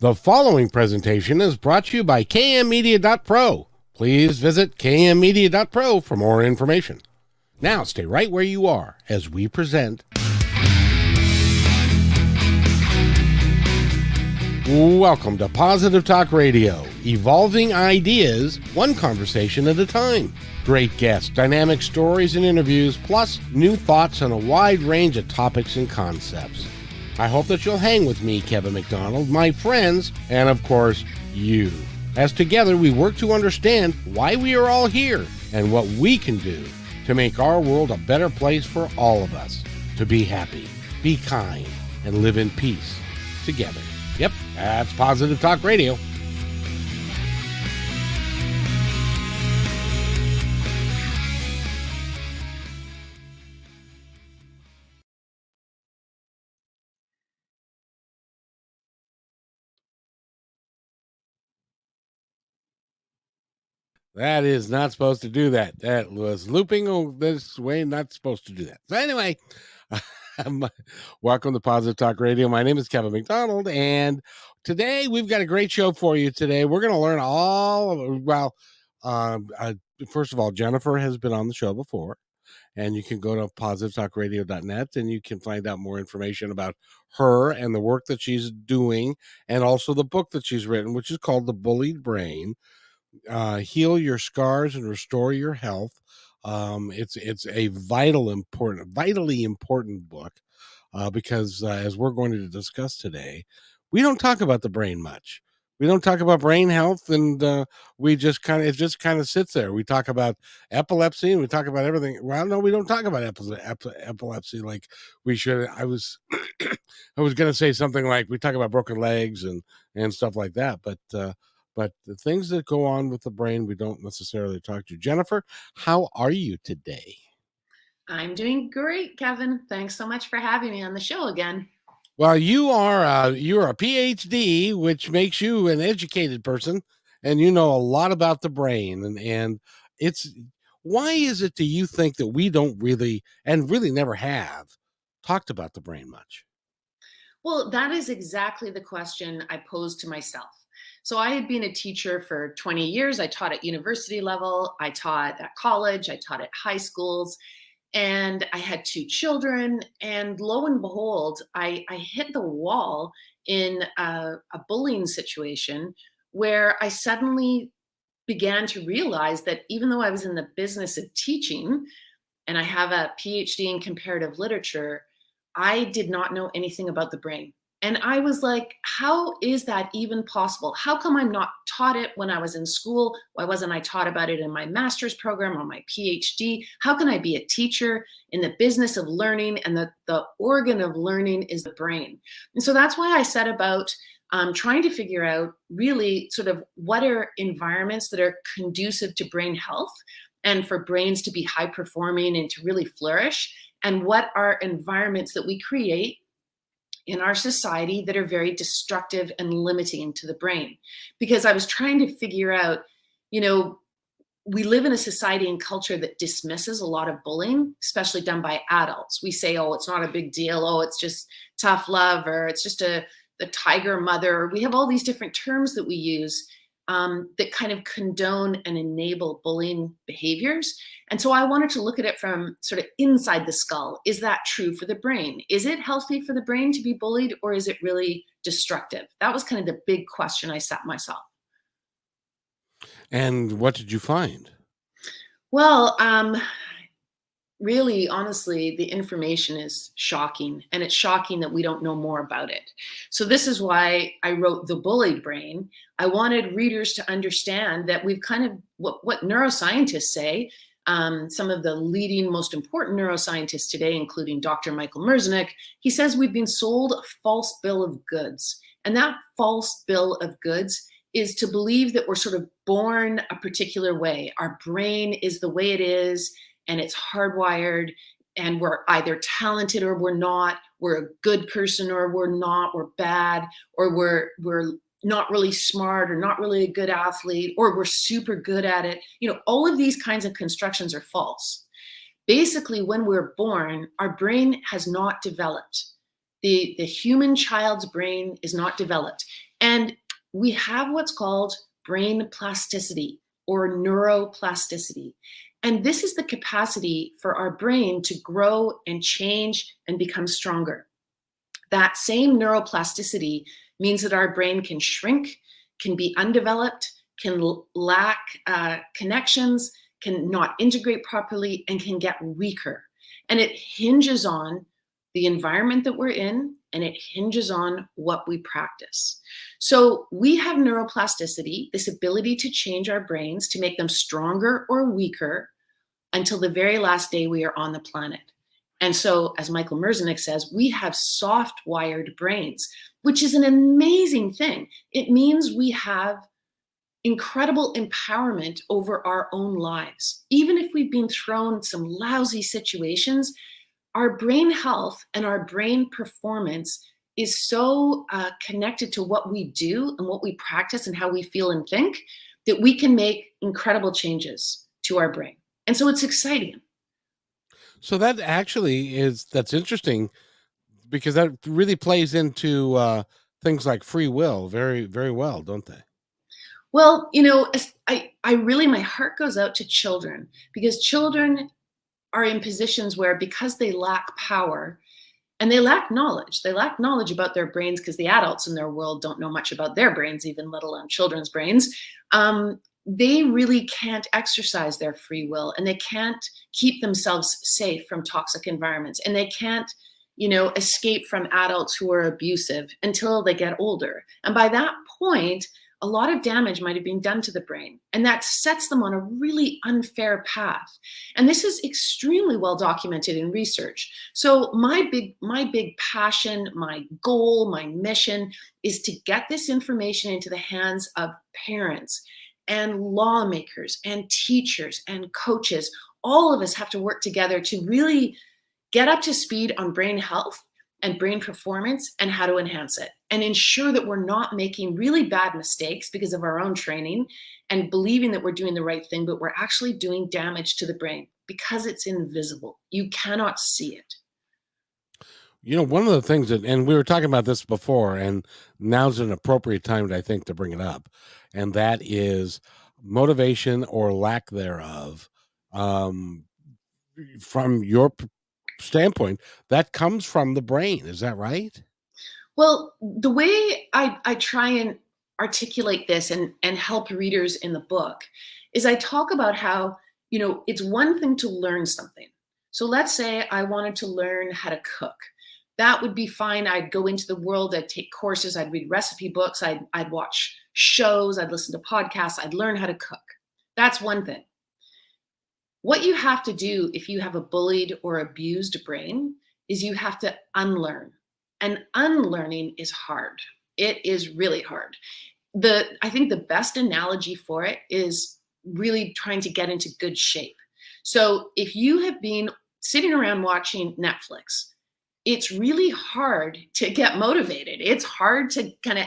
The following presentation is brought to you by kmmedia.pro. Please visit kmmedia.pro for more information. Now stay right where you are as we present. Welcome to Positive Talk Radio, evolving ideas one conversation at a time. Great guests, dynamic stories and interviews, plus new thoughts on a wide range of topics and concepts. I hope that you'll hang with me, Kevin McDonald, my friends, and of course, you. As together we work to understand why we are all here and what we can do to make our world a better place for all of us. To be happy, be kind, and live in peace together. Yep, that's Positive Talk Radio. That is not supposed to do that. That was looping this way, not supposed to do that. So anyway, welcome to Positive Talk Radio. My name is Kevin McDonald, and today we've got a great show for you today. We're going to learn first of all, Jennifer has been on the show before, and you can go to positivetalkradio.net and you can find out more information about her and the work that she's doing, and also the book that she's written, which is called The Bullied Brain. Heal Your Scars and Restore Your Health. It's a vitally important book because as we're going to discuss today, we don't talk about the brain much. We don't talk about brain health, and it just kind of sits there. We talk about epilepsy and we talk about everything. Well, no, we don't talk about epilepsy like we should. I was going to say something like we talk about broken legs and stuff like that, but the things that go on with the brain, we don't necessarily talk to. Jennifer, how are you today? I'm doing great, Kevin. Thanks so much for having me on the show again. Well, you're a PhD, which makes you an educated person, and you know a lot about the brain. And it's why is it do you think that we don't really never have talked about the brain much? Well, that is exactly the question I posed to myself. So I had been a teacher for 20 years. I taught at university level. I taught at college. I taught at high schools. And I had 2 children. And lo and behold, I hit the wall in a bullying situation where I suddenly began to realize that even though I was in the business of teaching and I have a PhD in comparative literature, I did not know anything about the brain. And I was like, how is that even possible? How come I'm not taught it when I was in school? Why wasn't I taught about it in my master's program or my PhD? How can I be a teacher in the business of learning? And the organ of learning is the brain. And so that's why I set about trying to figure out really sort of what are environments that are conducive to brain health and for brains to be high performing and to really flourish. And what are environments that we create in our society that are very destructive and limiting to the brain. Because I was trying to figure out, we live in a society and culture that dismisses a lot of bullying, especially done by adults. We say, oh, it's not a big deal. Oh, it's just tough love, or it's just the tiger mother. We have all these different terms that we use that kind of condone and enable bullying behaviors. And so I wanted to look at it from sort of inside the skull. Is that true for the brain? Is it healthy for the brain to be bullied, or is it really destructive? That was kind of the big question I set myself. And what did you find? Well, really, honestly, the information is shocking, and it's shocking that we don't know more about it. So this is why I wrote The Bullied Brain. I wanted readers to understand that we've kind of, what neuroscientists say, some of the leading, most important neuroscientists today, including Dr. Michael Merzenich, he says we've been sold a false bill of goods. And that false bill of goods is to believe that we're sort of born a particular way. Our brain is the way it is, and it's hardwired, and we're either talented or we're not. We're a good person or we're not. We're bad, or we're not really smart, or not really a good athlete, or we're super good at it. All of these kinds of constructions are false. Basically, when we're born, our brain has not developed. The human child's brain is not developed. And we have what's called brain plasticity or neuroplasticity. And this is the capacity for our brain to grow and change and become stronger. That same neuroplasticity means that our brain can shrink, can be undeveloped, can lack connections, can not integrate properly, and can get weaker. And it hinges on the environment that we're in, and it hinges on what we practice. So we have neuroplasticity, this ability to change our brains to make them stronger or weaker until the very last day we are on the planet. And so, as Michael Merzenich says, we have soft wired brains, which is an amazing thing. It means we have incredible empowerment over our own lives. Even if we've been thrown some lousy situations, our brain health and our brain performance is so connected to what we do and what we practice and how we feel and think that we can make incredible changes to our brain. And so it's exciting. So that actually that's interesting, because that really plays into things like free will very, very well, don't they? Well, you know, I really, my heart goes out to children, because children are in positions where, because they lack power and they lack knowledge about their brains, because the adults in their world don't know much about their brains, even let alone children's brains. They really can't exercise their free will, and they can't keep themselves safe from toxic environments, and they can't, you know, escape from adults who are abusive until they get older. And by that point, a lot of damage might have been done to the brain, and that sets them on a really unfair path. And this is extremely well documented in research. So my big passion, my goal, my mission is to get this information into the hands of parents and lawmakers and teachers and coaches. All of us have to work together to really get up to speed on brain health and brain performance and how to enhance it, and ensure that we're not making really bad mistakes because of our own training and believing that we're doing the right thing, but we're actually doing damage to the brain because it's invisible. You cannot see it. You know, one of the things that, and we were talking about this before, and now's an appropriate time, I think, to bring it up, and that is motivation or lack thereof. Um, from your standpoint, that comes from the brain. Is that right? Well, the way I try and articulate this and help readers in the book is I talk about how, you know, it's one thing to learn something. So let's say I wanted to learn how to cook. That would be fine. I'd go into the world, I'd take courses, I'd read recipe books, I'd watch shows, I'd listen to podcasts, I'd learn how to cook. That's one thing. What you have to do if you have a bullied or abused brain is you have to unlearn. And unlearning is hard. It is really hard. I think the best analogy for it is really trying to get into good shape. So if you have been sitting around watching Netflix, it's really hard to get motivated. It's hard to kind of,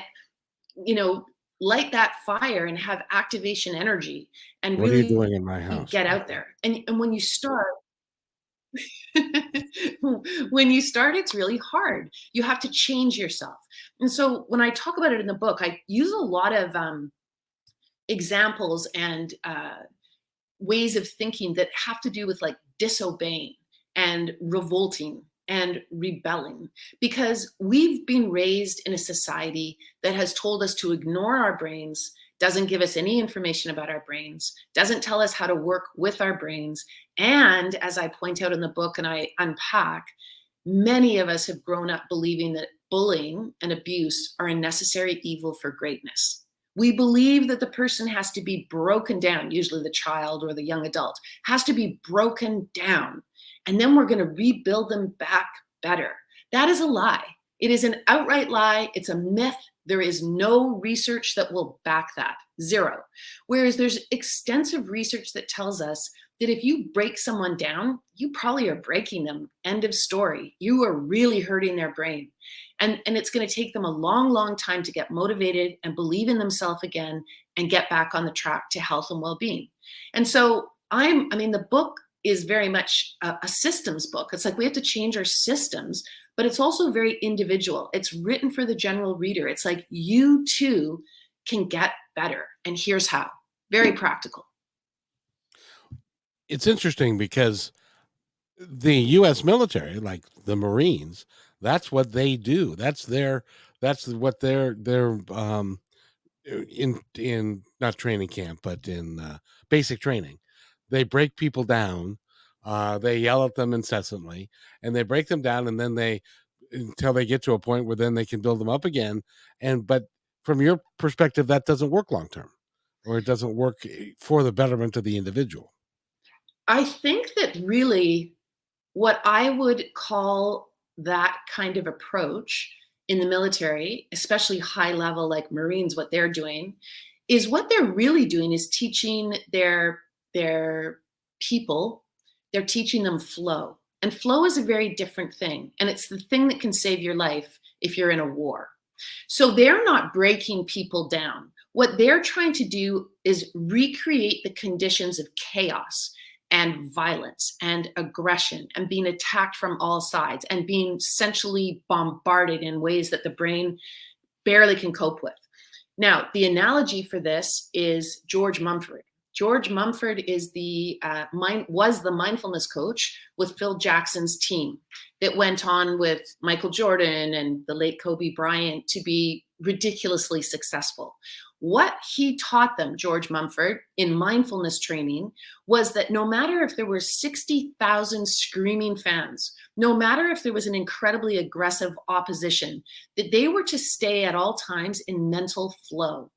you know, light that fire and have activation energy and What are you really doing in my house? get out there. And when you start, when you start, it's really hard. You have to change yourself. And so when I talk about it in the book, I use a lot of examples and ways of thinking that have to do with like disobeying and revolting and rebelling, because we've been raised in a society that has told us to ignore our brains, doesn't give us any information about our brains, doesn't tell us how to work with our brains. And as I point out in the book and I unpack, many of us have grown up believing that bullying and abuse are a necessary evil for greatness. We believe that the person has to be broken down, usually the child or the young adult, has to be broken down, and then we're going to rebuild them back better. That is a lie. It is an outright lie. It's a myth. There is no research that will back that. Zero. Whereas there's extensive research that tells us that if you break someone down, you probably are breaking them. End of story. You are really hurting their brain. And it's going to take them a long, long time to get motivated and believe in themselves again and get back on the track to health and well-being. And so the book is very much a systems book. It's like we have to change our systems, but it's also very individual. It's written for the general reader. It's like, you too can get better. And here's how. Very practical. It's interesting because the US military, like the Marines, that's what they do. That's what their in not training camp, but in basic training. They break people down. They yell at them incessantly, and they break them down, and then they until they get to a point where then they can build them up again. And but from your perspective, that doesn't work long term, or it doesn't work for the betterment of the individual. I think that really what I would call that kind of approach in the military, especially high level like Marines, what they're doing, is what they're really doing is teaching their people, they're teaching them flow. And flow is a very different thing. And it's the thing that can save your life if you're in a war. So they're not breaking people down. What they're trying to do is recreate the conditions of chaos and violence and aggression and being attacked from all sides and being essentially bombarded in ways that the brain barely can cope with. Now, the analogy for this is George Mumford. George Mumford is was the mindfulness coach with Phil Jackson's team that went on with Michael Jordan and the late Kobe Bryant to be ridiculously successful. What he taught them, George Mumford, in mindfulness training was that no matter if there were 60,000 screaming fans, no matter if there was an incredibly aggressive opposition, that they were to stay at all times in mental flow.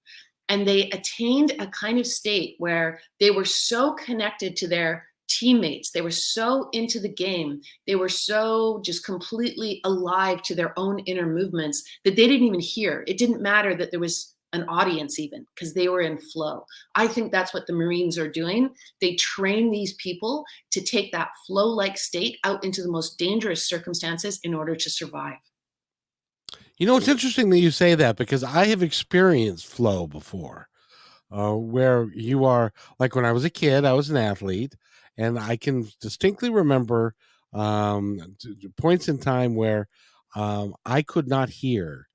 And they attained a kind of state where they were so connected to their teammates, they were so into the game, they were so just completely alive to their own inner movements that they didn't even hear. It didn't matter that there was an audience even, because they were in flow. I think that's what the Marines are doing. They train these people to take that flow-like state out into the most dangerous circumstances in order to survive. You know, it's interesting that you say that because I have experienced flow before, where you are like when I was a kid, I was an athlete, and I can distinctly remember points in time where I could not hear,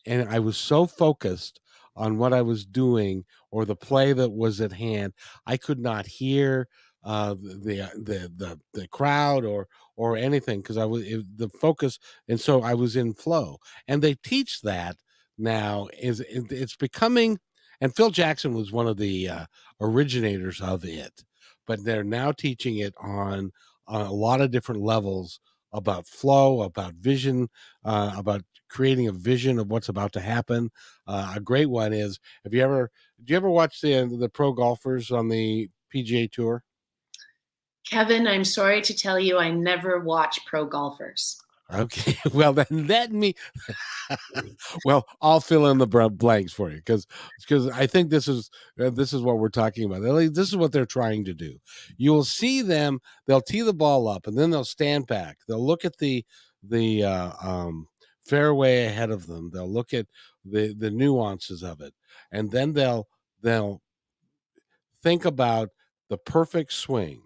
and I was so focused on what I was doing or the play that was at hand, I could not hear the crowd or anything because the focus, and so I was in flow. And they teach that now it's becoming, and Phil Jackson was one of the originators of it, but they're now teaching it on a lot of different levels about flow, about vision, about creating a vision of what's about to happen. A great one is, do you ever watch the pro golfers on the PGA Tour? Kevin, I'm sorry to tell you, I never watch pro golfers. Okay, well then let me. Well, I'll fill in the blanks for you because I think this is what we're talking about. This is what they're trying to do. You will see them; they'll tee the ball up and then they'll stand back. They'll look at the fairway ahead of them. They'll look at the nuances of it, and then they'll think about the perfect swing,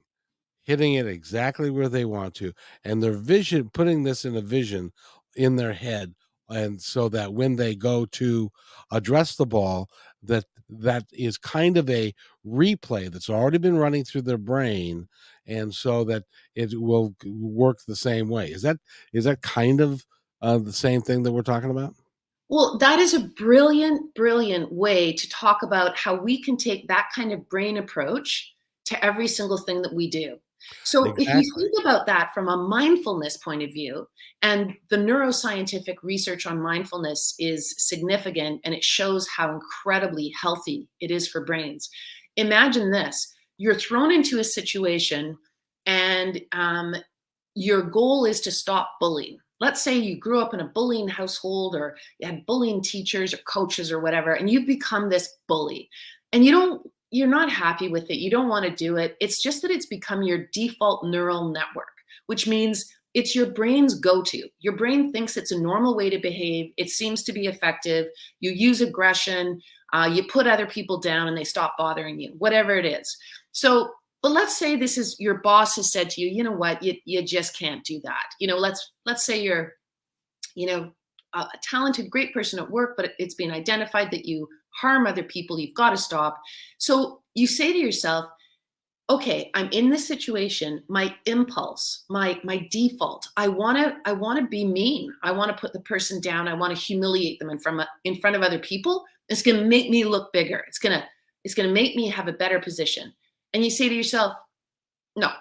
hitting it exactly where they want to, and their vision, putting this in a vision in their head, and so that when they go to address the ball, that is kind of a replay that's already been running through their brain, and so that it will work the same way. Is that kind of the same thing that we're talking about? Well, that is a brilliant, brilliant way to talk about how we can take that kind of brain approach to every single thing that we do. So, if you Exactly. think about that from a mindfulness point of view, and the neuroscientific research on mindfulness is significant and it shows how incredibly healthy it is for brains. Imagine this: you're thrown into a situation, and your goal is to stop bullying. Let's say you grew up in a bullying household or you had bullying teachers or coaches or whatever, and you've become this bully. And you're not happy with it. You don't want to do it. It's just that it's become your default neural network, which means it's your brain's go-to. Your brain thinks it's a normal way to behave. It seems to be effective. You use aggression, you put other people down and they stop bothering you, whatever it is. So, but let's say this is your boss has said to you, you know what, you just can't do that. Let's say you're you know, a talented, great person at work, but it's been identified that you harm other people, you've got to stop. So you say to yourself, okay, I'm in this situation, my impulse, my default, I want to be mean. I want to put the person down. I want to humiliate them in front of other people. It's going to make me look bigger. It's going to make me have a better position. And you say to yourself, no,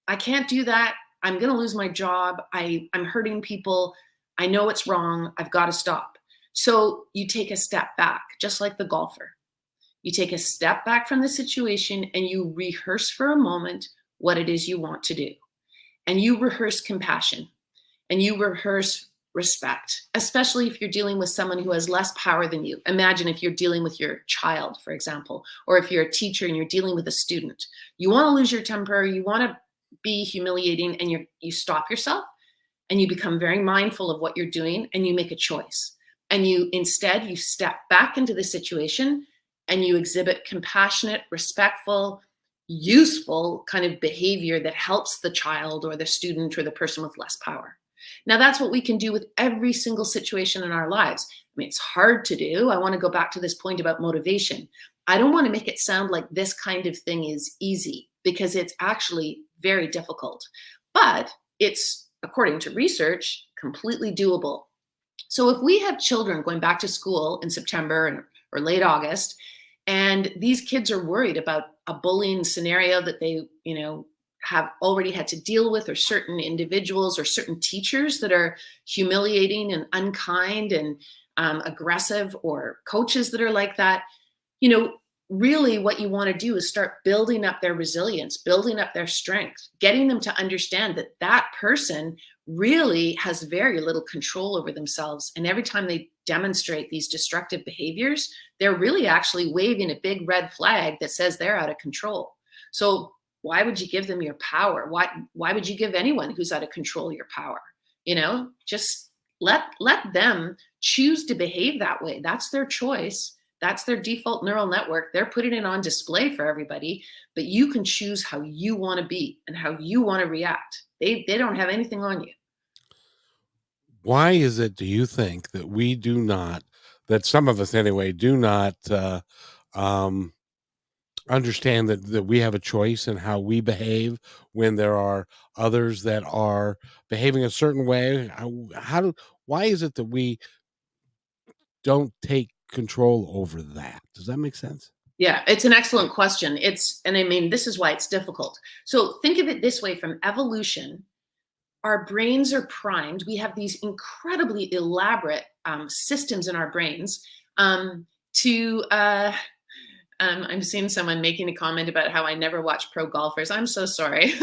I can't do that. I'm going to lose my job. I'm hurting people. I know it's wrong. I've got to stop. So you take a step back, just like the golfer. You take a step back from the situation and you rehearse for a moment what it is you want to do. And you rehearse compassion and you rehearse respect, especially if you're dealing with someone who has less power than you. Imagine if you're dealing with your child, for example, or if you're a teacher and you're dealing with a student. You want to lose your temper, you want to be humiliating, and you stop yourself and you become very mindful of what you're doing and you make a choice. And you step back into the situation and you exhibit compassionate, respectful, useful kind of behavior that helps the child or the student or the person with less power. Now, that's what we can do with every single situation in our lives. I mean, it's hard to do. I want to go back to this point about motivation. I don't want to make it sound like this kind of thing is easy, because it's actually very difficult. But it's, according to research, completely doable. So if we have children going back to school in September or late August, and these kids are worried about a bullying scenario that they, have already had to deal with, or certain individuals or certain teachers that are humiliating and unkind and aggressive, or coaches that are like that, really what you want to do is start building up their resilience, building up their strength, getting them to understand that that person really has very little control over themselves. And every time they demonstrate these destructive behaviors, they're really actually waving a big red flag that says they're out of control. So why would you give them your power? Why would you give anyone who's out of control your power? Just let them choose to behave that way. That's their choice. That's their default neural network. They're putting it on display for everybody, but you can choose how you want to be and how you want to react. They don't have anything on you. Why is it, do you think, that that some of us anyway, do not um, understand that we have a choice in how we behave when there are others that are behaving a certain way? Why is it that we don't take control over that? Does that make sense? Yeah, it's an excellent question. And I mean, this is why it's difficult. So think of it this way: from evolution, our brains are primed. We have these incredibly elaborate systems in our brains to I'm seeing someone making a comment about how I never watch pro golfers. I'm so sorry.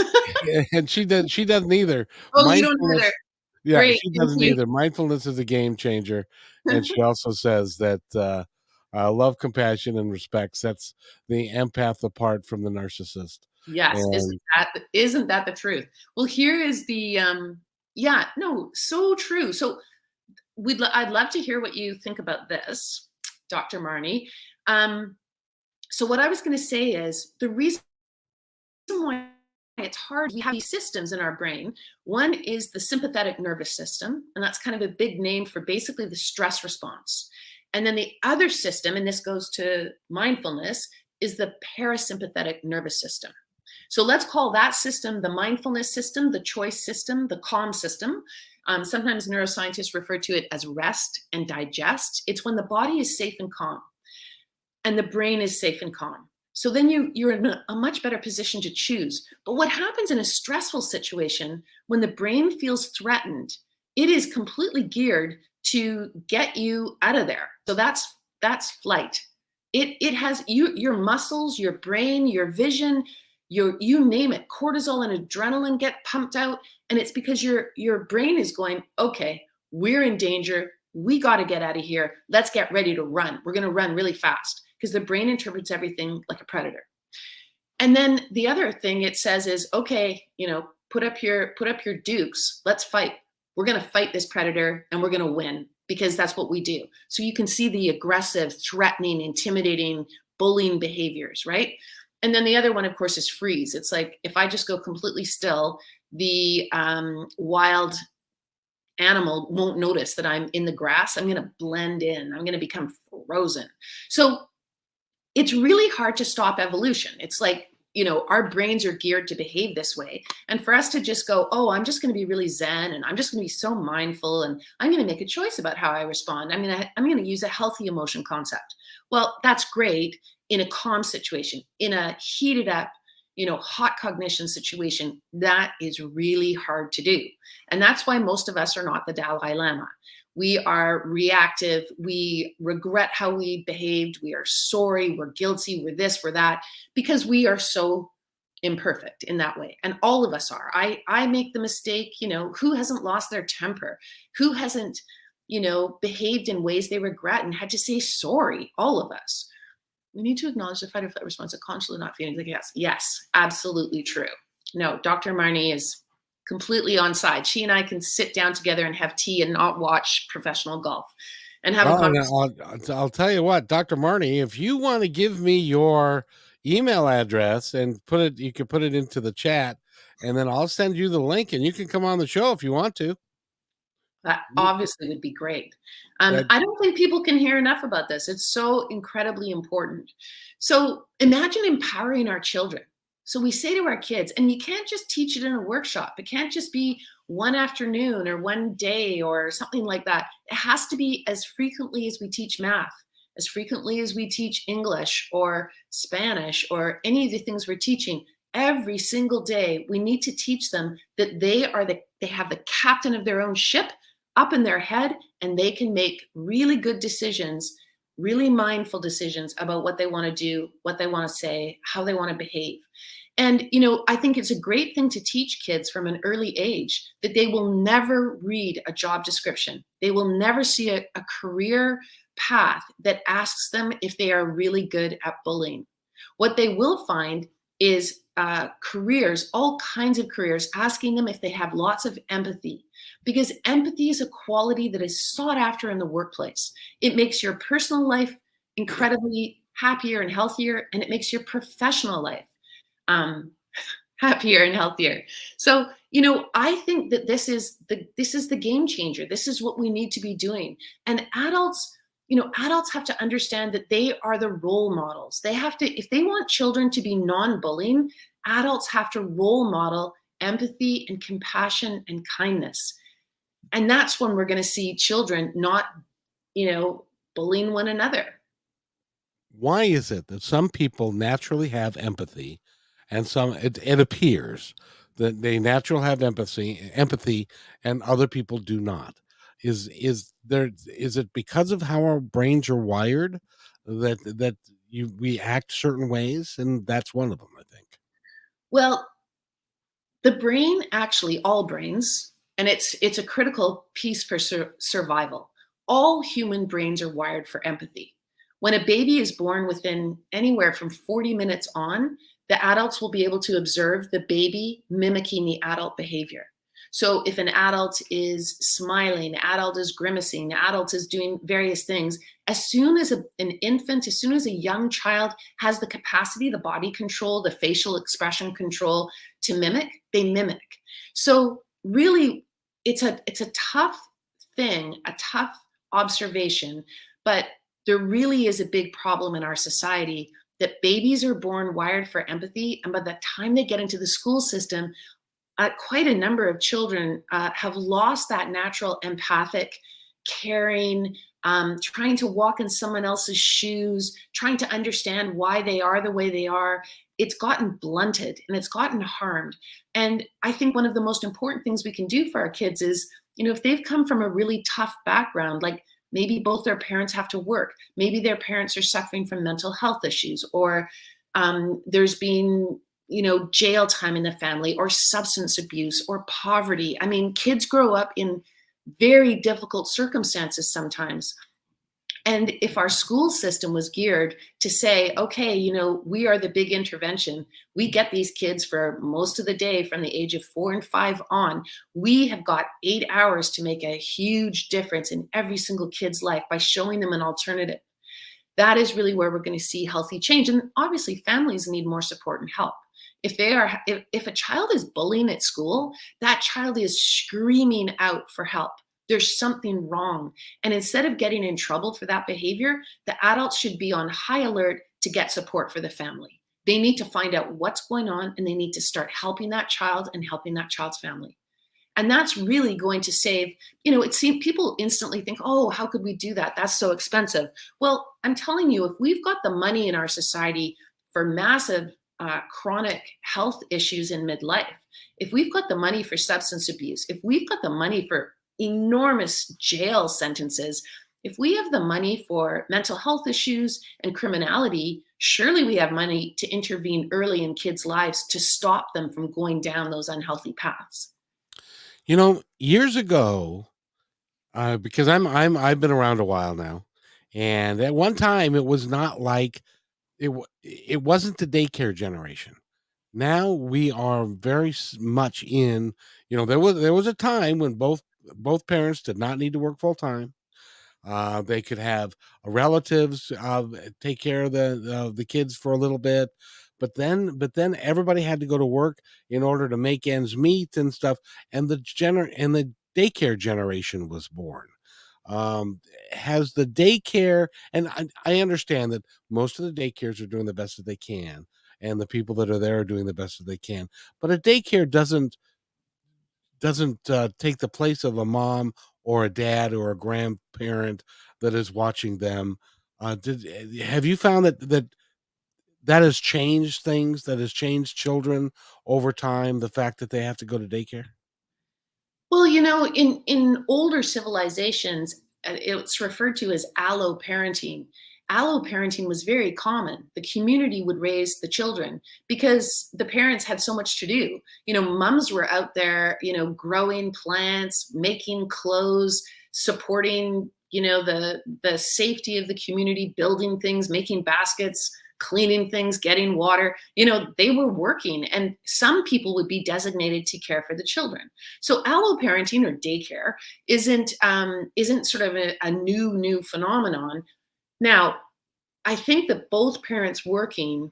Yeah, and she doesn't either. Oh, you don't Mindfulness, either. yeah, Great, she thank doesn't you. either. Mindfulness is a game changer, and she also says that love, compassion, and respect sets the empath apart from the narcissist. Yes, And isn't that the truth? Well, here is the yeah, no, so true. So I'd love to hear what you think about this, Dr. Marnie. So what I was going to say is the reason why it's hard, we have these systems in our brain. One is the sympathetic nervous system, and that's kind of a big name for basically the stress response. And then the other system, and this goes to mindfulness, is the parasympathetic nervous system. So let's call that system the mindfulness system, the choice system, the calm system. Sometimes neuroscientists refer to it as rest and digest. It's when the body is safe and calm and the brain is safe and calm. So then you're in a much better position to choose. But what happens in a stressful situation, when the brain feels threatened, it is completely geared to get you out of there. So that's flight. It has your muscles, your brain, your vision, you name it, cortisol and adrenaline get pumped out. And it's because your brain is going, okay, we're in danger. We got to get out of here. Let's get ready to run. We're going to run really fast, because the brain interprets everything like a predator. And then the other thing it says is, okay, put up your dukes. Let's fight. We're going to fight this predator and we're going to win, because that's what we do. So you can see the aggressive, threatening, intimidating, bullying behaviors, right? And then the other one, of course, is freeze. It's like, if I just go completely still, the wild animal won't notice that I'm in the grass. I'm going to blend in. I'm going to become frozen. So it's really hard to stop evolution. It's like, our brains are geared to behave this way. And for us to just go, oh, I'm just going to be really zen and I'm just going to be so mindful and I'm going to make a choice about how I respond. I'm going to use a healthy emotion concept. Well, that's great in a calm situation. In a heated up, hot cognition situation, that is really hard to do. And that's why most of us are not the Dalai Lama. We are reactive. We regret how we behaved. We are sorry. We're guilty. We're this, we're that, because we are so imperfect in that way. And all of us are. I make the mistake, who hasn't lost their temper? Who hasn't, behaved in ways they regret and had to say sorry? All of us. We need to acknowledge the fight or flight response of consciously not feeling like yes. Yes, absolutely true. No, Dr. Marnie is completely on side. She and I can sit down together and have tea and not watch professional golf and have a conversation. I'll tell you what, Dr. Marnie, if you want to give me your email address and you can put it into the chat, and then I'll send you the link and you can come on the show if you want to. That obviously would be great. That- I don't think people can hear enough about this. It's so incredibly important. So imagine empowering our children. So we say to our kids, and you can't just teach it in a workshop. It can't just be one afternoon or one day or something like that. It has to be as frequently as we teach math, as frequently as we teach English or Spanish or any of the things we're teaching. Every single day, we need to teach them that they have the captain of their own ship up in their head, and they can make really good decisions, really mindful decisions about what they want to do, what they want to say, how they want to behave. And, I think it's a great thing to teach kids from an early age that they will never read a job description. They will never see a career path that asks them if they are really good at bullying. What they will find is careers, all kinds of careers, asking them if they have lots of empathy, because empathy is a quality that is sought after in the workplace. It makes your personal life incredibly happier and healthier, and it makes your professional life happier and healthier. So, I think that this is the game changer. This is what we need to be doing. And adults have to understand that they are the role models. They have to, if they want children to be non-bullying, adults have to role model empathy and compassion and kindness. And that's when we're going to see children not, bullying one another. Why is it that some people naturally have empathy and it appears that they naturally have empathy and other people do not? Is it because of how our brains are wired that we act certain ways? And that's one of them, I think. Well, the brain, actually all brains, and it's a critical piece for survival. All human brains are wired for empathy. When a baby is born, within anywhere from 40 minutes on, the adults will be able to observe the baby mimicking the adult behavior. So if an adult is smiling, the adult is grimacing, the adult is doing various things, as soon as an infant, as soon as a young child has the capacity, the body control, the facial expression control to mimic, they mimic. So really, it's a tough thing, a tough observation, but there really is a big problem in our society that babies are born wired for empathy, and by the time they get into the school system, quite a number of children have lost that natural empathic, caring, trying to walk in someone else's shoes, trying to understand why they are the way they are. It's gotten blunted and it's gotten harmed. And I think one of the most important things we can do for our kids is, if they've come from a really tough background, like maybe both their parents have to work, maybe their parents are suffering from mental health issues, or there's been jail time in the family, or substance abuse, or poverty. I mean, kids grow up in very difficult circumstances sometimes. And if our school system was geared to say, okay, we are the big intervention, we get these kids for most of the day from the age of 4 and 5 on, we have got 8 hours to make a huge difference in every single kid's life by showing them an alternative. That is really where we're going to see healthy change. And obviously families need more support and help. If a child is bullying at school, that child is screaming out for help. there's something wrong. And instead of getting in trouble for that behavior, the adults should be on high alert to get support for the family. They need to find out what's going on, and they need to start helping that child and helping that child's family. And that's really going to save, it seems people instantly think, oh, how could we do that? That's so expensive. Well, I'm telling you, if we've got the money in our society for massive chronic health issues in midlife, if we've got the money for substance abuse, if we've got the money for enormous jail sentences, if we have the money for mental health issues and criminality, surely we have money to intervene early in kids' lives to stop them from going down those unhealthy paths. Years ago, because I've been around a while now, and at one time it was not like it wasn't the daycare generation. Now we are very much in. There was a time when both parents did not need to work full time. They could have relatives take care of the kids for a little bit, but then everybody had to go to work in order to make ends meet and stuff. And the daycare generation was born. Has the daycare, and I understand that most of the daycares are doing the best that they can, and the people that are there are doing the best that they can. But a daycare doesn't take the place of a mom or a dad or a grandparent that is watching them. Have you found that has changed things, that has changed children over time, the fact that they have to go to daycare? Well, in older civilizations, it's referred to as alloparenting. Alloparenting was very common. The community would raise the children because the parents had so much to do. Moms were out there, growing plants, making clothes, supporting, the safety of the community, building things, making baskets, cleaning things, getting water. They were working, and some people would be designated to care for the children. So alloparenting, or daycare, isn't sort of a new phenomenon. Now, I think that both parents working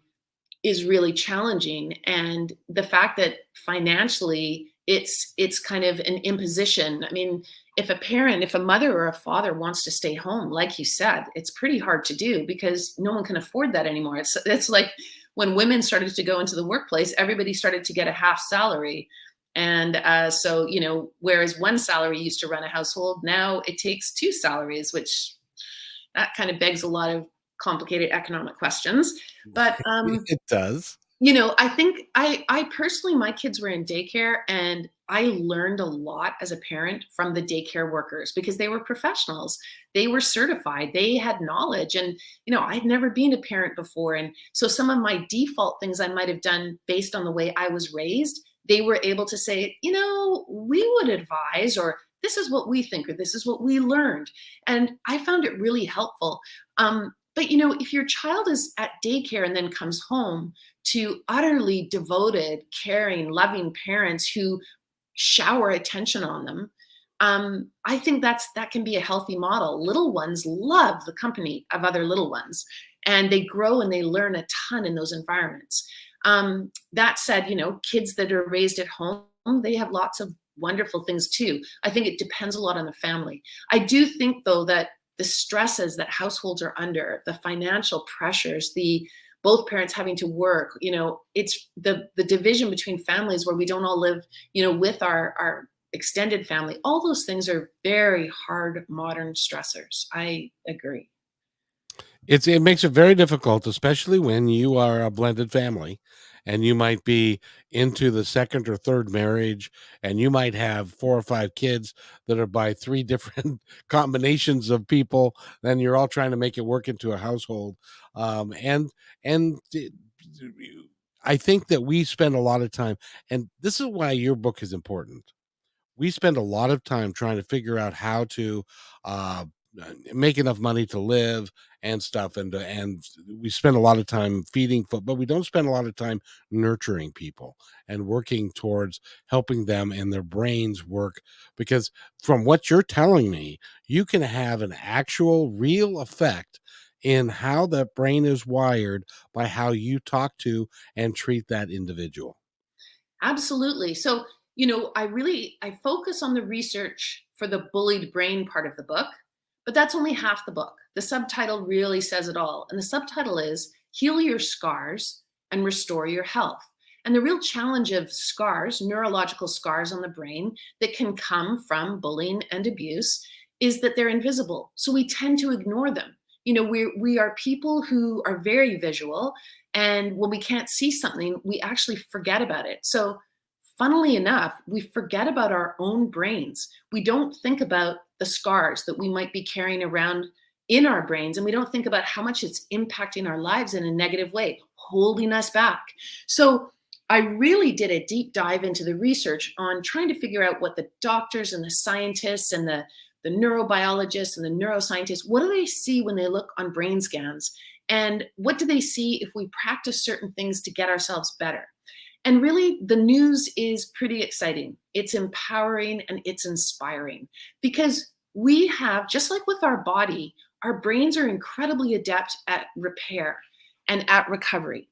is really challenging, and the fact that financially it's kind of an imposition. I mean, if a mother or a father wants to stay home, like you said, it's pretty hard to do because no one can afford that anymore. It's like when women started to go into the workplace, everybody started to get a half salary. And so, whereas one salary used to run a household, now it takes two salaries, which that kind of begs a lot of complicated economic questions. But It does. I think I personally, my kids were in daycare, and I learned a lot as a parent from the daycare workers because they were professionals. They were certified. They had knowledge. And, I'd never been a parent before. And so some of my default things I might have done based on the way I was raised, they were able to say, we would advise, or this is what we think, or this is what we learned. And I found it really helpful. But if your child is at daycare and then comes home to utterly devoted, caring, loving parents who shower attention on them, I think that can be a healthy model. Little ones love the company of other little ones, and they grow and they learn a ton in those environments. That said, kids that are raised at home, they have lots of wonderful things too. I think it depends a lot on the family. I do think, though, that the stresses that households are under, the financial pressures, the both parents having to work, it's the division between families where we don't all live, with our extended family. All those things are very hard modern stressors. I agree. It makes it very difficult, especially when you are a blended family and you might be into the second or third marriage, and you might have 4 or 5 kids that are by 3 different combinations of people, then you're all trying to make it work into a household. And I think that we spend a lot of time, and this is why your book is important. We spend a lot of time trying to figure out how to uh, make enough money to live and stuff, and we spend a lot of time feeding, but we don't spend a lot of time nurturing people and working towards helping them and their brains work. Because from what you're telling me, you can have an actual, real effect in how that brain is wired by how you talk to and treat that individual. Absolutely. So I focus on the research for the bullied brain part of the book, but that's only half the book. The subtitle really says it all. And the subtitle is Heal Your Scars and Restore Your Health. And the real challenge of scars, neurological scars on the brain that can come from bullying and abuse, is that they're invisible. So we tend to ignore them. We are people who are very visual. And when we can't see something, we actually forget about it. So funnily enough, we forget about our own brains. We don't think about the scars that we might be carrying around in our brains, and we don't think about how much it's impacting our lives in a negative way, holding us back. So I really did a deep dive into the research on trying to figure out what the doctors and the scientists and the neurobiologists and the neuroscientists, what do they see when they look on brain scans? And what do they see if we practice certain things to get ourselves better? And really, the news is pretty exciting. It's empowering and it's inspiring because we have, just like with our body, our brains are incredibly adept at repair and at recovery.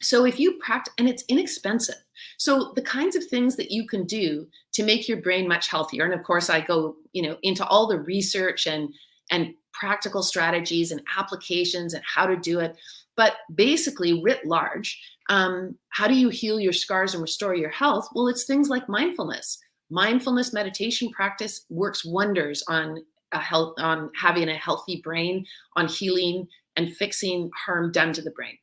So if you practice, and it's inexpensive. So the kinds of things that you can do to make your brain much healthier, and of course I go, into all the research and practical strategies and applications and how to do it. But basically, writ large, how do you heal your scars and restore your health? Well, it's things like mindfulness. Mindfulness meditation practice works wonders on having a healthy brain, on healing and fixing harm done to the brain.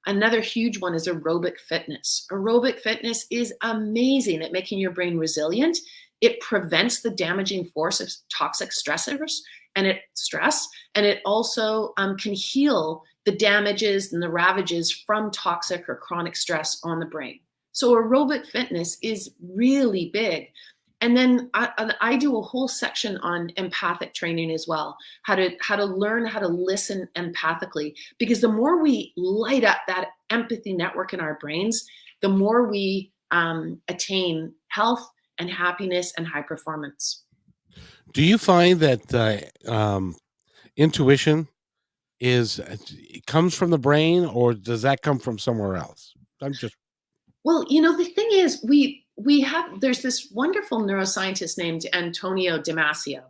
Another huge one is aerobic fitness. Aerobic fitness is amazing at making your brain resilient. It prevents the damaging force of toxic stressors and it also can heal the damages and the ravages from toxic or chronic stress on the brain. So aerobic fitness is really big. And then I do a whole section on empathic training as well, how to learn how to listen empathically, because the more we light up that empathy network in our brains, the more we attain health and happiness and high performance. Do you find that intuition it comes from the brain, or does that come from somewhere else? I'm just Well, the thing is, there's this wonderful neuroscientist named Antonio Damasio,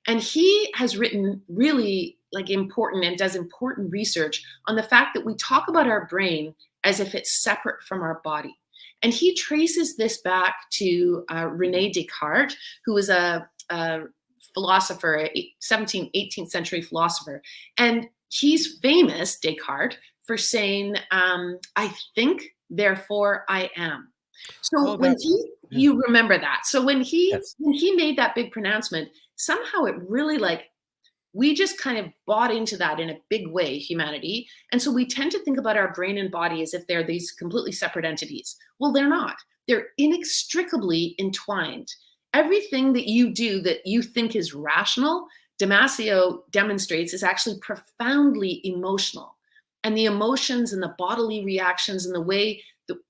and he has written really important and does important research on the fact that we talk about our brain as if it's separate from our body. And he traces this back to Rene Descartes, who was a philosopher, a 17th, 18th century philosopher. And he's famous, Descartes, for saying, I think, therefore I am. So you remember that. So when he made that big pronouncement, somehow it really we just kind of bought into that in a big way, humanity. And so we tend to think about our brain and body as if they're these completely separate entities. Well, they're not. They're inextricably entwined. Everything that you do that you think is rational, Damasio demonstrates, is actually profoundly emotional. And the emotions and the bodily reactions and the way,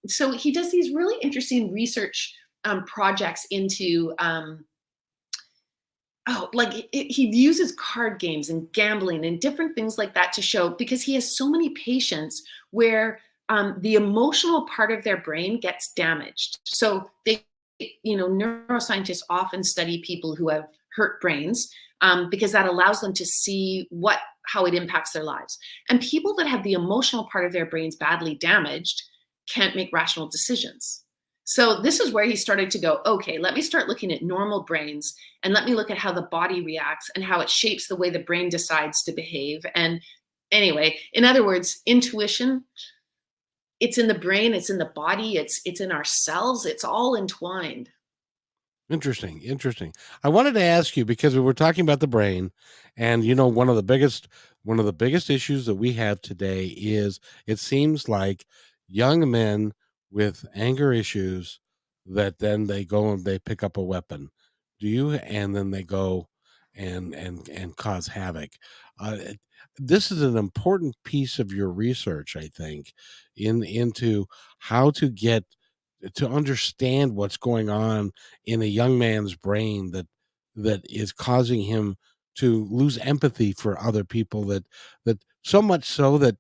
so he does these really interesting research projects into, he uses card games and gambling and different things like that to show, because he has so many patients where the emotional part of their brain gets damaged. So neuroscientists often study people who have hurt brains because that allows them to see how it impacts their lives. And people that have the emotional part of their brains badly damaged can't make rational decisions. So this is where he started to go, okay, let me start looking at normal brains and let me look at how the body reacts and how it shapes the way the brain decides to behave. And anyway, in other words, intuition, it's in the brain, it's in the body, it's in our cells, it's all entwined. Interesting. I wanted to ask you, because we were talking about the brain, and one of the biggest issues that we have today is, it seems like young men with anger issues, that then they go and they pick up a weapon. And then they go and cause havoc. This is an important piece of your research, I think, into how to understand what's going on in a young man's brain that is causing him to lose empathy for other people, that so much so that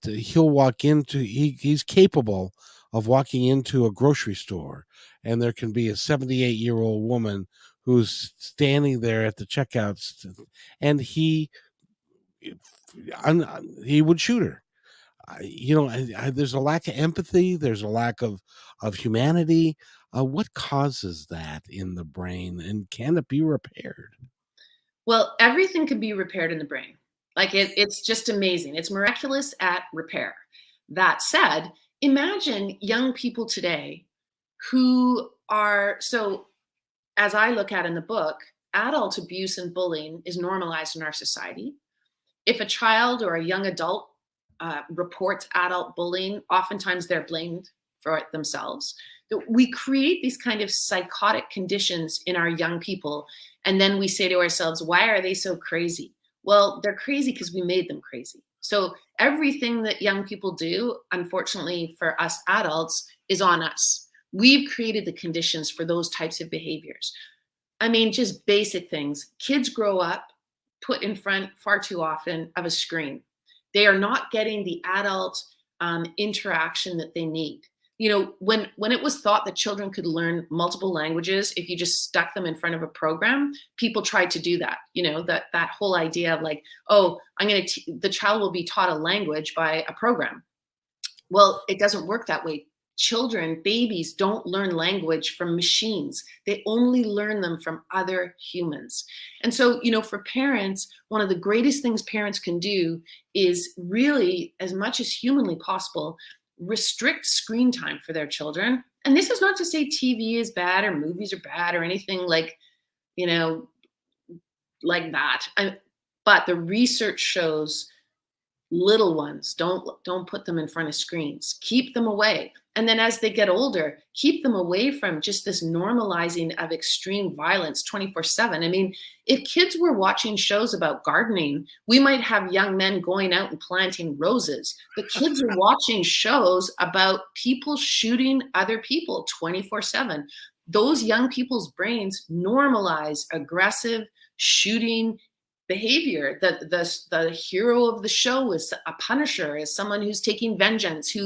he's capable of walking into a grocery store and there can be a 78-year-old woman who's standing there at the checkouts, and he would shoot her. There's a lack of empathy. There's a lack of humanity. What causes that in the brain, and can it be repaired? Well, everything can be repaired in the brain. Like it's just amazing. It's miraculous at repair. That said, imagine young people today who are so, as I look at in the book, adult abuse and bullying is normalized in our society. If a child or a young adult reports adult bullying, oftentimes they're blamed for it themselves. We create these kind of psychotic conditions in our young people, and then we say to ourselves, why are they so crazy? Well, they're crazy because we made them crazy. So everything that young people do, unfortunately for us adults, is on us. We've created the conditions for those types of behaviors. I mean, just basic things. Kids grow up put in front far too often of a screen. They are not getting the adult interaction that they need. When it was thought that children could learn multiple languages if you just stuck them in front of a program, people tried to do that. That whole idea of like, oh, the child will be taught a language by a program. Well, it doesn't work that way. Children, babies don't learn language from machines. They only learn them from other humans. And so, for parents, one of the greatest things parents can do is really, as much as humanly possible, restrict screen time for their children. And this is not to say TV is bad or movies are bad or anything like that. But the research shows little ones, don't put them in front of screens. Keep them away. And then as they get older, keep them away from just this normalizing of extreme violence 24/7. I mean, if kids were watching shows about gardening, we might have young men going out and planting roses. But kids are watching shows about people shooting other people 24/7. Those young people's brains normalize aggressive shooting behavior. The hero of the show is a punisher, is someone who's taking vengeance,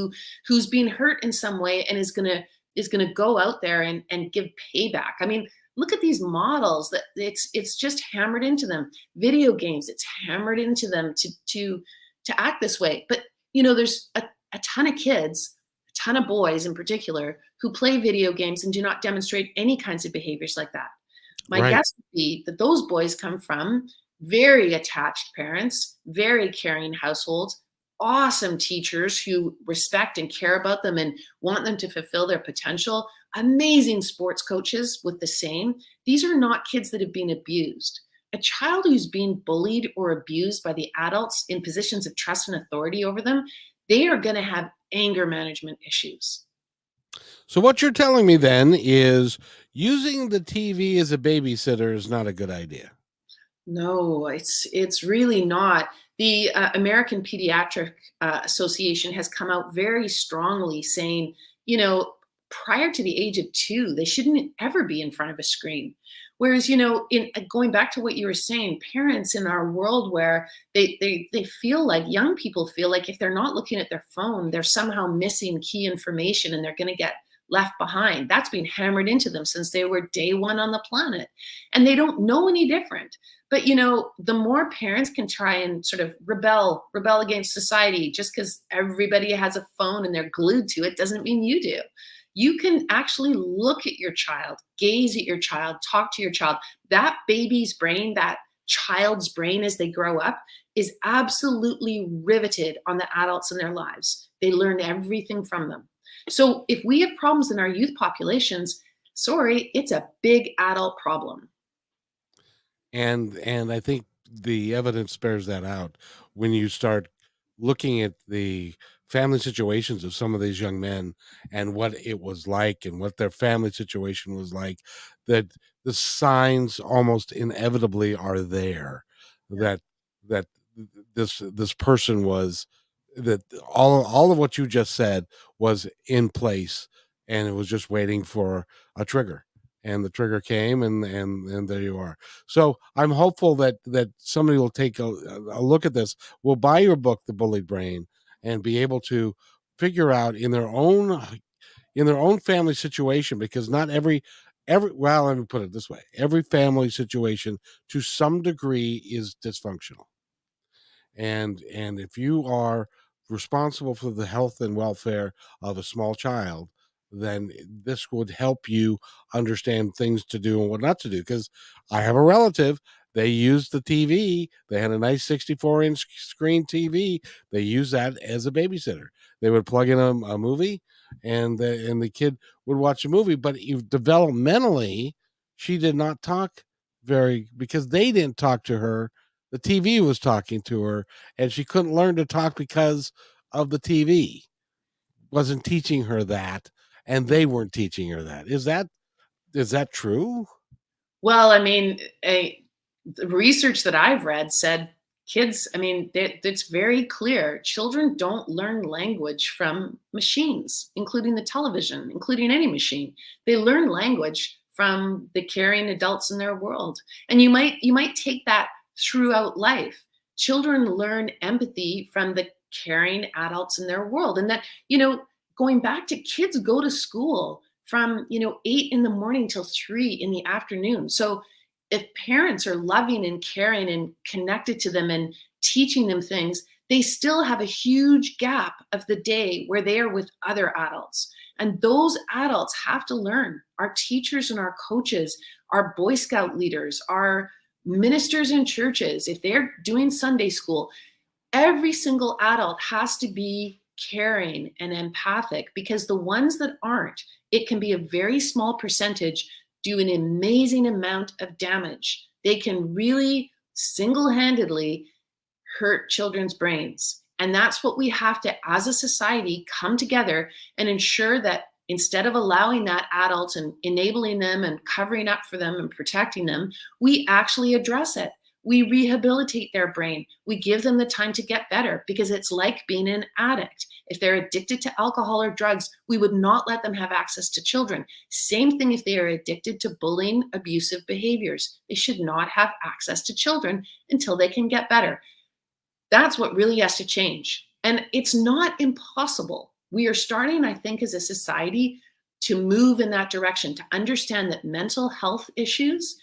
who's being hurt in some way and is gonna go out there and give payback. I mean, look at these models that it's just hammered into them. Video games, it's hammered into them to act this way. But there's a ton of kids, a ton of boys in particular, who play video games and do not demonstrate any kinds of behaviors like that. My Right. guess would be that those boys come from very attached parents, very caring households, awesome teachers who respect and care about them and want them to fulfill their potential, amazing sports coaches with the same. These are not kids that have been abused. A child who's being bullied or abused by the adults in positions of trust and authority over them, they are going to have anger management issues. So what you're telling me then is using the TV as a babysitter is not a good idea. No, it's really not. The American Pediatric Association has come out very strongly saying, prior to the age of 2, they shouldn't ever be in front of a screen. Whereas, in going back to what you were saying, parents in our world where they feel like, young people feel like if they're not looking at their phone, they're somehow missing key information and they're going to get left behind. That's been hammered into them since they were day one on the planet. And they don't know any different. But the more parents can try and sort of rebel against society, just because everybody has a phone and they're glued to it doesn't mean you do. You can actually look at your child, gaze at your child, talk to your child. That baby's brain, that child's brain as they grow up, is absolutely riveted on the adults in their lives. They learn everything from them. So if we have problems in our youth populations, sorry, it's a big adult problem. And I think the evidence bears that out when you start looking at the family situations of some of these young men and what it was like and what their family situation was like, that the signs almost inevitably are there that that this person was, that all of what you just said was in place, and it was just waiting for a trigger, and the trigger came, and there you are. So I'm hopeful that somebody will take a look at this, will buy your book, The Bullied Brain, and be able to figure out in their own in their own family situation, because not every well, let me put it this way: every family situation to some degree is dysfunctional. And if you are responsible for the health and welfare of a small child, then this would help you understand things to do and what not to do. Because I have a relative, they used the TV, they had a nice 64-inch screen TV, they used that as a babysitter. They would plug in a movie, and the kid would watch a movie. But developmentally, she did not talk very, because they didn't talk to her, the TV was talking to her, and she couldn't learn to talk because of the TV wasn't teaching her that, and they weren't teaching her that. Is that true? Well, I mean, the research that I've read said kids, I mean, it's very clear. Children don't learn language from machines, including the television, including any machine. They learn language from the caring adults in their world. And you might take that throughout life. Children learn empathy from the caring adults in their world. And that, going back to kids go to school from 8 in the morning till 3 in the afternoon. So if parents are loving and caring and connected to them and teaching them things, they still have a huge gap of the day where they are with other adults. And those adults have to learn. Our teachers and our coaches, our Boy Scout leaders, our ministers in churches, if they're doing Sunday school, every single adult has to be caring and empathic, because the ones that aren't, it can be a very small percentage, do an amazing amount of damage. They can really single-handedly hurt children's brains. And that's what we have to, as a society, come together and ensure that instead of allowing that adults and enabling them and covering up for them and protecting them, we actually address it. We rehabilitate their brain. We give them the time to get better, because it's like being an addict. If they're addicted to alcohol or drugs, we would not let them have access to children. Same thing if they are addicted to bullying, abusive behaviors. They should not have access to children until they can get better. That's what really has to change. And it's not impossible. We are starting, I think, as a society to move in that direction, to understand that mental health issues,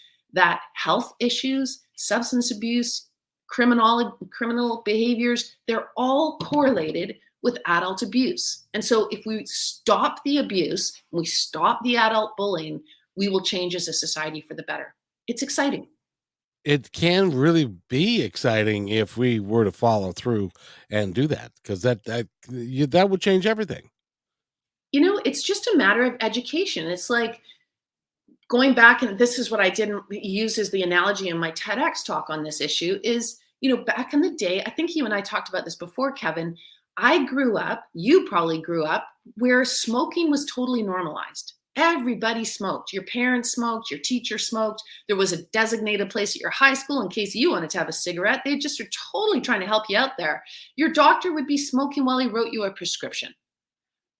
substance abuse, criminal behaviors, they're all correlated with adult abuse. And so if we stop the abuse, we stop the adult bullying, we will change as a society for the better. It's exciting. It can really be exciting if we were to follow through and do that, because that would change everything. It's just a matter of education. It's like going back, and this is what I didn't use as the analogy in my TEDx talk on this issue, is, back in the day, I think you and I talked about this before, Kevin, I grew up, you probably grew up, where smoking was totally normalized. Everybody smoked. Your parents smoked, your teacher smoked. There was a designated place at your high school in case you wanted to have a cigarette. They just are totally trying to help you out there. Your doctor would be smoking while he wrote you a prescription,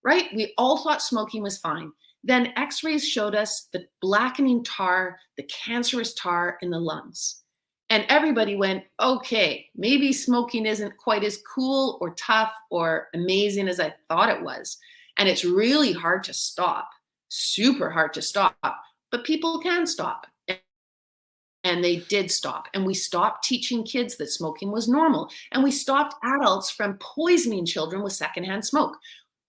right? We all thought smoking was fine. Then x-rays showed us the blackening tar, the cancerous tar in the lungs. And everybody went, okay, maybe smoking isn't quite as cool or tough or amazing as I thought it was. And it's really hard to stop, super hard to stop, but people can stop. And they did stop. And we stopped teaching kids that smoking was normal. And we stopped adults from poisoning children with secondhand smoke.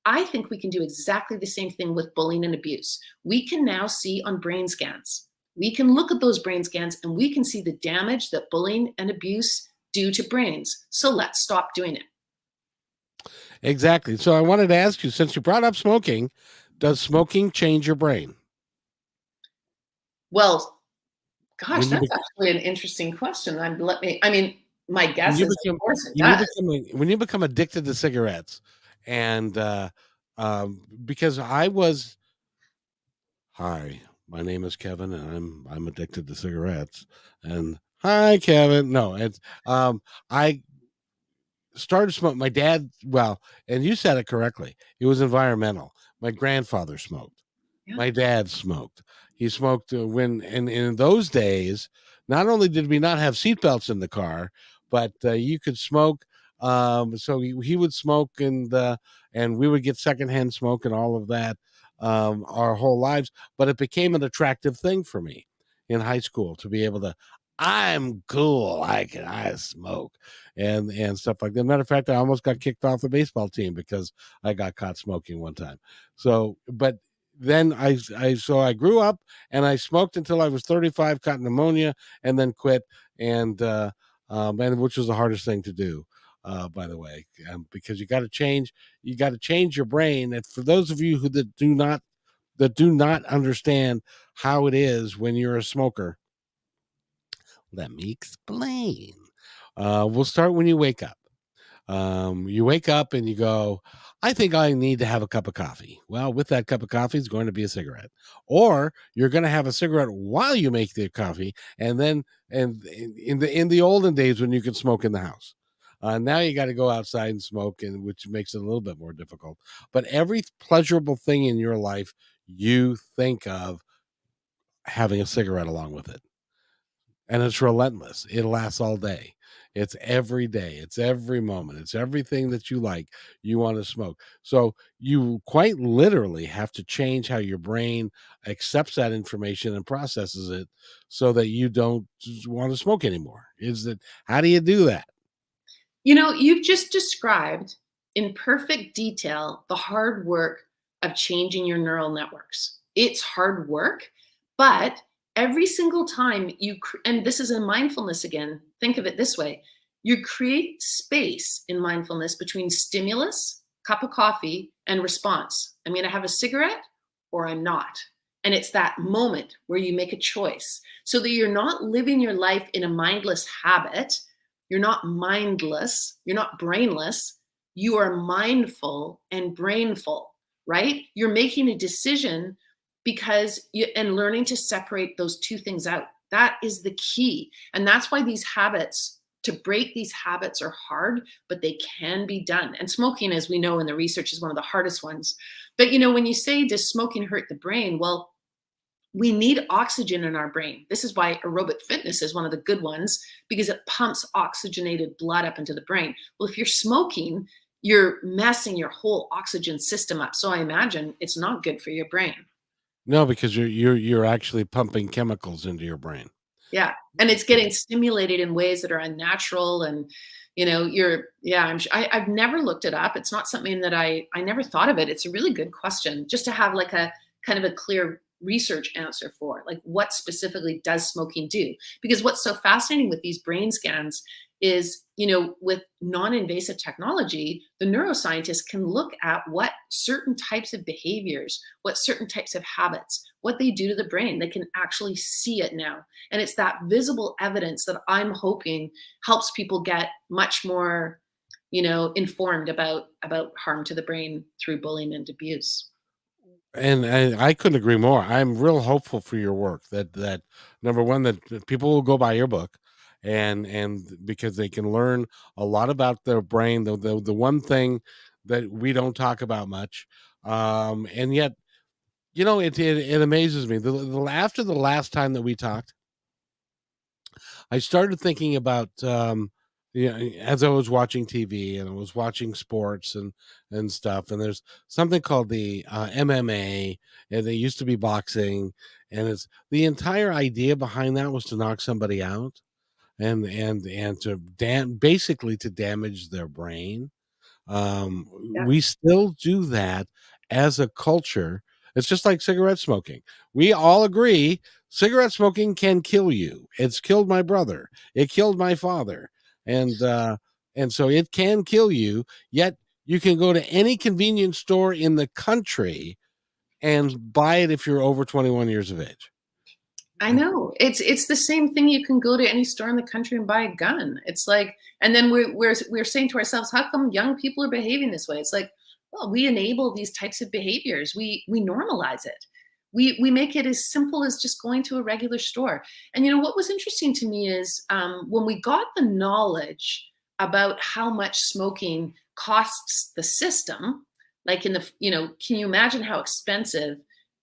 I think we can do exactly the same thing with bullying and abuse. We can now see on brain scans. We can look at those brain scans and we can see the damage that bullying and abuse do to brains. So let's stop doing it. Exactly. So I wanted to ask you, since you brought up smoking, does smoking change your brain? Well, gosh, that's actually an interesting question. My guess is, of course, it does. When you become addicted to cigarettes, and because hi, my name is Kevin, and I'm addicted to cigarettes. And hi, Kevin. No, it's I started smoking. My dad, well, and you said it correctly. It was environmental. My grandfather smoked. Yeah. My dad smoked. He smoked and in those days, not only did we not have seatbelts in the car, but you could smoke. So he would smoke, and we would get secondhand smoke and all of that. our whole lives, but it became an attractive thing for me in high school to be able to, I'm cool, I smoke and stuff like that. Matter of fact, I almost got kicked off the baseball team because I got caught smoking one time. So, but then I grew up and I smoked until I was 35, caught pneumonia, and then quit. And which was the hardest thing to do, by the way, because you got to change your brain. And for those of you that do not understand how it is when you're a smoker, let me explain. We'll start when you wake up. You wake up and you go, I think I need to have a cup of coffee. Well, with that cup of coffee is going to be a cigarette, or you're going to have a cigarette while you make the coffee. And then, and in the olden days when you could smoke in the house, now you got to go outside and smoke, and which makes it a little bit more difficult. But every pleasurable thing in your life, you think of having a cigarette along with it, and it's relentless. It lasts all day. It's every day. It's every moment. It's everything that you like. You want to smoke. So you quite literally have to change how your brain accepts that information and processes it so that you don't want to smoke anymore. Is that how do you do that? You've just described in perfect detail the hard work of changing your neural networks. It's hard work, but every single time and this is in mindfulness again, think of it this way: you create space in mindfulness between stimulus, cup of coffee, and response. I'm going to have a cigarette or I'm not. And it's that moment where you make a choice so that you're not living your life in a mindless habit. You're not mindless, you're not brainless, you are mindful and brainful, right? You're making a decision and learning to separate those two things out. That is the key. And that's why to break these habits are hard, but they can be done. And smoking, as we know in the research, is one of the hardest ones. But when you say, does smoking hurt the brain? Well, we need oxygen in our brain. This is why aerobic fitness is one of the good ones, because it pumps oxygenated blood up into the brain. Well, if you're smoking, you're messing your whole oxygen system up. So I imagine it's not good for your brain. No, because you're actually pumping chemicals into your brain. Yeah. And it's getting stimulated in ways that are unnatural. And, I've never looked it up. It's not something that I never thought of it. It's a really good question just to have like a kind of a clear research answer for, like, what specifically does smoking do? Because what's so fascinating with these brain scans is, with non-invasive technology, the neuroscientists can look at what certain types of behaviors, what certain types of habits, what they do to the brain. They can actually see it now. And it's that visible evidence that I'm hoping helps people get much more, informed about harm to the brain through bullying and abuse. And I couldn't agree more. I'm real hopeful for your work that number one, that people will go buy your book, and because they can learn a lot about their brain, the one thing that we don't talk about much, and yet it amazes me. After the last time that we talked, I started thinking about, as I was watching TV and I was watching sports and stuff. And there's something called the MMA, and they used to be boxing, and it's the entire idea behind that was to knock somebody out and to basically to damage their brain. Yeah, We still do that as a culture. It's just like cigarette smoking. We all agree cigarette smoking can kill you. It's killed my brother. It killed my father. And so it can kill you, yet you can go to any convenience store in the country and buy it if you're over 21 years of age. I know. It's the same thing. You can go to any store in the country and buy a gun. It's like, and then we're saying to ourselves, how come young people are behaving this way? It's like, well, we enable these types of behaviors. We normalize it. We make it as simple as just going to a regular store. And what was interesting to me is, when we got the knowledge about how much smoking costs the system, like can you imagine how expensive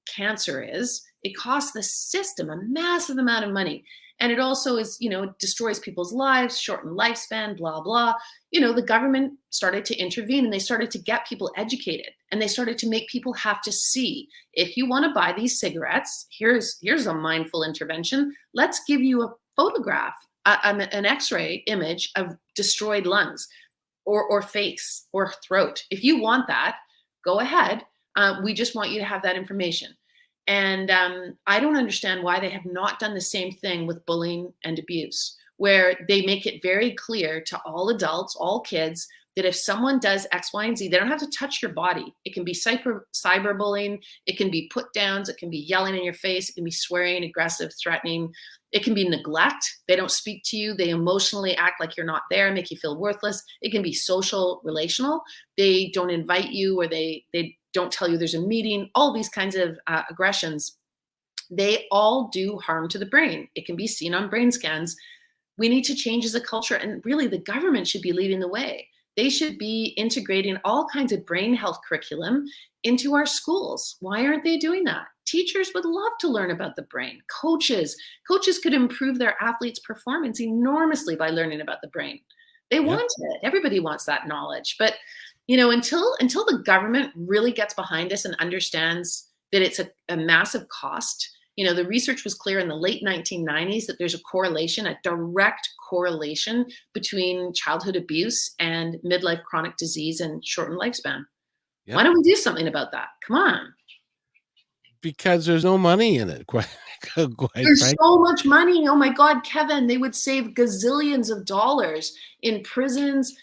cancer is? It costs the system a massive amount of money. And it also is, destroys people's lives, shortened lifespan, blah, blah. The government started to intervene and they started to get people educated and they started to make people have to see, if you want to buy these cigarettes, here's a mindful intervention. Let's give you a photograph, an x-ray image of destroyed lungs or face or throat. If you want that, go ahead. We just want you to have that information. And I don't understand why they have not done the same thing with bullying and abuse, where they make it very clear to all adults, all kids, that if someone does X, Y, and Z, they don't have to touch your body. It can be cyberbullying. It can be put downs. It can be yelling in your face. It can be swearing, aggressive, threatening. It can be neglect. They don't speak to you. They emotionally act like you're not there, make you feel worthless. It can be social, relational. They don't invite you, or they don't tell you there's a meeting. All these kinds of aggressions, they all do harm to the brain. It can be seen on brain scans. We need to change as a culture, and really the government should be leading the way. They should be integrating all kinds of brain health curriculum into our schools. Why aren't they doing that? Teachers would love to learn about the brain. Coaches could improve their athletes' performance enormously by learning about the brain. They Yep. want it. Everybody wants that knowledge. But until the government really gets behind this and understands that it's a massive cost. The research was clear in the late 1990s that there's a direct correlation between childhood abuse and midlife chronic disease and shortened lifespan. Yep. Why don't we do something about that? Come on. Because there's no money in it. Quite There's frankly. so much money. Oh my God, Kevin, they would save gazillions of dollars in prisons,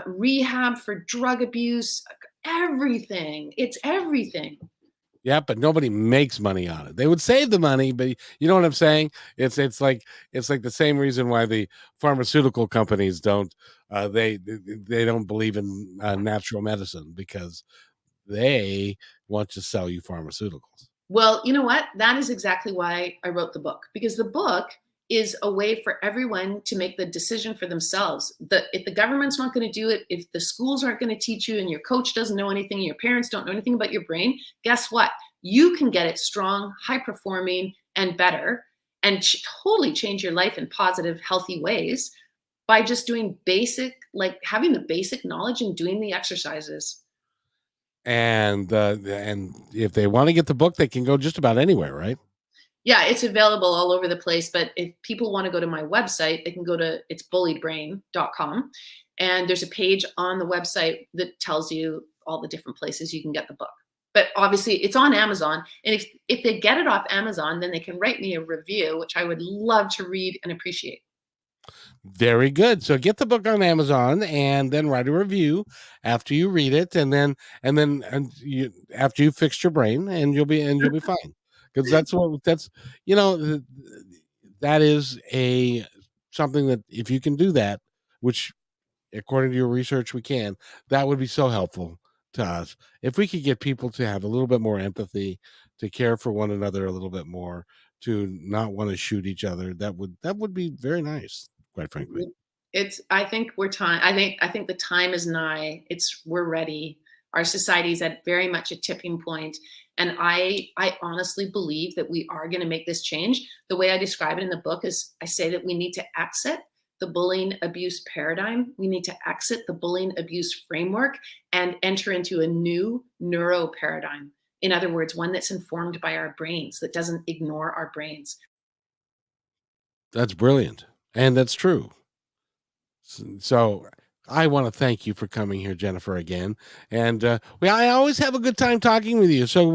rehab for drug abuse, everything. It's everything. Yeah, but nobody makes money on it. They would save the money, but you know what I'm saying? It's like the same reason why the pharmaceutical companies don't they don't believe in natural medicine, because they want to sell you pharmaceuticals. Well, you know what? That is exactly why I wrote the book, because the book is a way for everyone to make the decision for themselves. If the government's not going to do it, if the schools aren't going to teach you, and your coach doesn't know anything, and your parents don't know anything about your brain, guess what? You can get it strong, high performing, and better, and totally change your life in positive, healthy ways by just doing having the basic knowledge and doing the exercises. And if they want to get the book, they can go just about anywhere, right? Yeah, it's available all over the place. But if people want to go to my website, they can go to bulliedbrain.com. And there's a page on the website that tells you all the different places you can get the book. But obviously it's on Amazon. And if they get it off Amazon, then they can write me a review, which I would love to read and appreciate. Very good. So get the book on Amazon and then write a review after you read it, and then after you fixed your brain, and you'll be fine. Because that's that is something that, if you can do that, which according to your research we can, that would be so helpful to us. If we could get people to have a little bit more empathy, to care for one another a little bit more, to not want to shoot each other, that would be very nice, quite frankly. I think I think the time is nigh. We're ready. Our society is at very much a tipping point. And I honestly believe that we are going to make this change. The way I describe it in the book is, I say that we need to exit the bullying abuse paradigm. We need to exit the bullying abuse framework and enter into a new neuro paradigm. In other words, one that's informed by our brains, that doesn't ignore our brains. That's brilliant, and that's true. So I want to thank you for coming here, Jennifer, again. And I always have a good time talking with you. So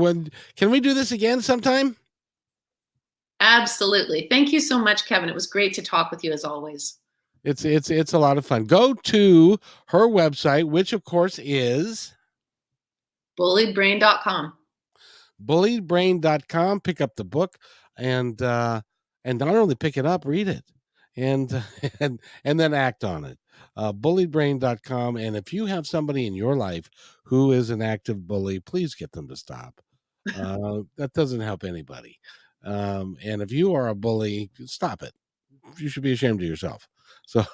can we do this again sometime? Absolutely. Thank you so much, Kevin. It was great to talk with you as always. It's a lot of fun. Go to her website, which of course is bulliedbrain.com. bulliedbrain.com. Pick up the book, and not only pick it up, read it, and and then act on it. Bulliedbrain.com. And if you have somebody in your life who is an active bully, please get them to stop. That doesn't help anybody. And if you are a bully, stop it. You should be ashamed of yourself. So,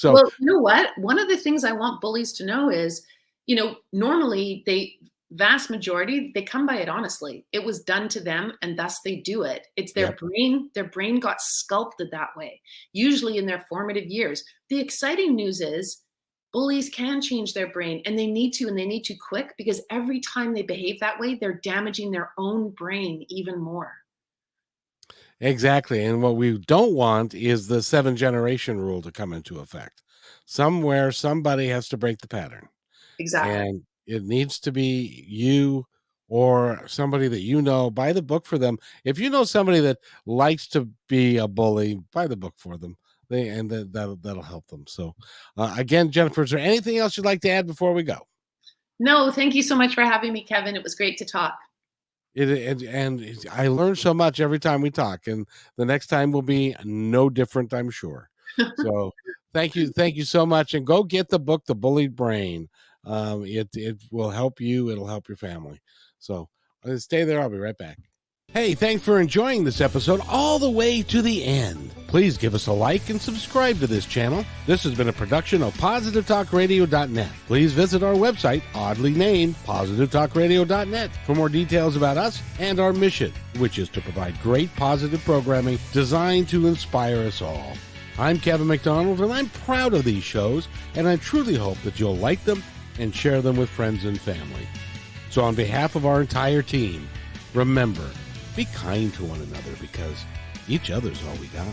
Well, you know what? One of the things I want bullies to know is, normally vast majority, they come by it honestly. It was done to them and thus they do it. It's their Yep. their brain got sculpted that way, usually in their formative years. The exciting news is bullies can change their brain, and they need to quick, because every time they behave that way, they're damaging their own brain even more. Exactly. And what we don't want is the 7-generation rule to come into effect. Somewhere, somebody has to break the pattern. Exactly. And it needs to be you or somebody that you know. Buy the book for them. If you know somebody that likes to be a bully, buy the book for them. That'll help them. So, again, Jennifer, is there anything else you'd like to add before we go? No, thank you so much for having me, Kevin. It was great to talk. And I learn so much every time we talk, and the next time will be no different, I'm sure. So thank you so much, and go get the book, The Bullied Brain. It will help you. It'll help your family. So stay there. I'll be right back. Hey, thanks for enjoying this episode all the way to the end. Please give us a like and subscribe to this channel. This has been a production of PositiveTalkRadio.net. Please visit our website, oddly named PositiveTalkRadio.net, for more details about us and our mission, which is to provide great positive programming designed to inspire us all. I'm Kevin McDonald, and I'm proud of these shows, and I truly hope that you'll like them and share them with friends and family. So on behalf of our entire team, remember, be kind to one another, because each other's all we got.